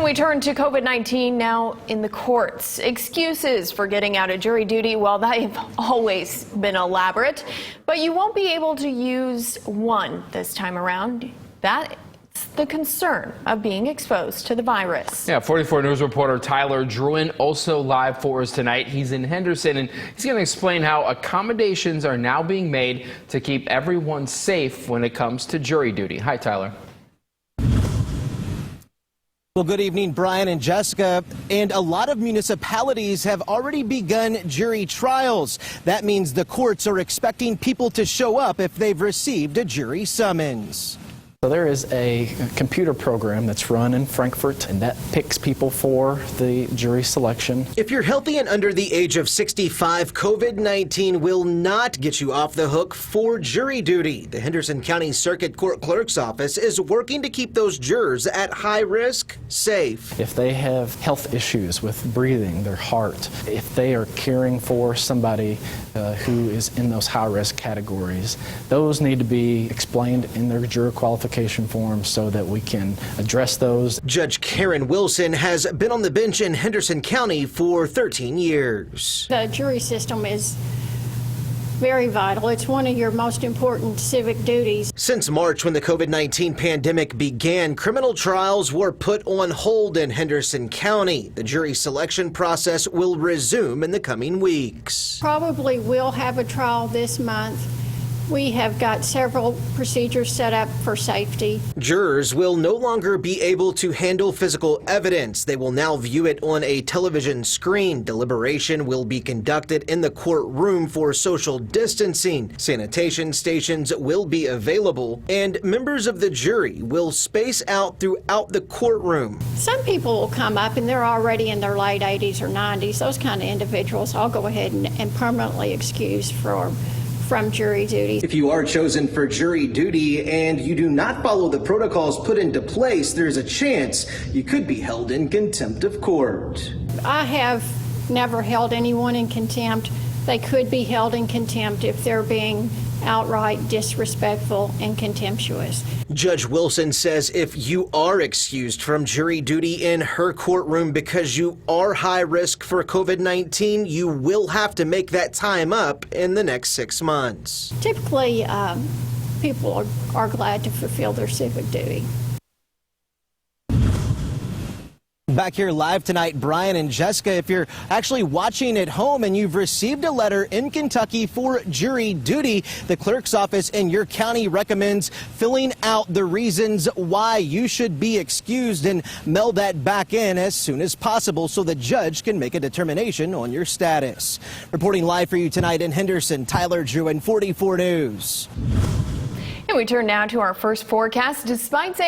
We turn to COVID-19 now in the courts. Excuses for getting out of jury duty, well, they've always been elaborate, but you won't be able to use one this time around. That's the concern of being exposed to the virus. Yeah, 44 News reporter Tyler Druin also live for us tonight. He's in Henderson, and he's going to explain how accommodations are now being made to keep everyone safe when it comes to jury duty. Hi, Tyler. Well, good evening, Brian and Jessica. And a lot of municipalities have already begun jury trials. That means the courts are expecting people to show up if they've received a jury summons. So there is a computer program that's run in Frankfurt, and that picks people for the jury selection. If you're healthy and under the age of 65, COVID-19 will not get you off the hook for jury duty. The Henderson County Circuit Court Clerk's Office is working to keep those jurors at high risk safe. If they have health issues with breathing, their heart, if they are caring for somebody who is in those high-risk categories, those need to be explained in their juror qualification form so that we can address those. Judge Karen Wilson has been on the bench in Henderson County for 13 years. The jury system is very vital. It's one of your most important civic duties. Since March, when the COVID-19 pandemic began, criminal trials were put on hold in Henderson County. The jury selection process will resume in the coming weeks. Probably will have a trial this month. We have got several procedures set up for safety. Jurors will no longer be able to handle physical evidence. They will now view it on a television screen. Deliberation will be conducted in the courtroom for social distancing. Sanitation stations will be available, and members of the jury will space out throughout the courtroom. Some people will come up and they're already in their late 80s or 90s. Those kind of individuals, I'll go ahead and permanently excuse from jury duty. If you are chosen for jury duty and you do not follow the protocols put into place, there's a chance you could be held in contempt of court. I have never held anyone in contempt. They could be held in contempt if they're being outright disrespectful and contemptuous. Judge Wilson says if you are excused from jury duty in her courtroom because you are high risk for COVID-19, you will have to make that time up in the next 6 months. Typically, people are glad to fulfill their civic duty. Back here live tonight, Brian and Jessica, if you're actually watching at home and you've received a letter in Kentucky for jury duty, the clerk's office in your county recommends filling out the reasons why you should be excused and mail that back in as soon as possible so the judge can make a determination on your status. Reporting live for you tonight in Henderson, Tyler Druin, 44 News. And we turn now to our first forecast. Despite saying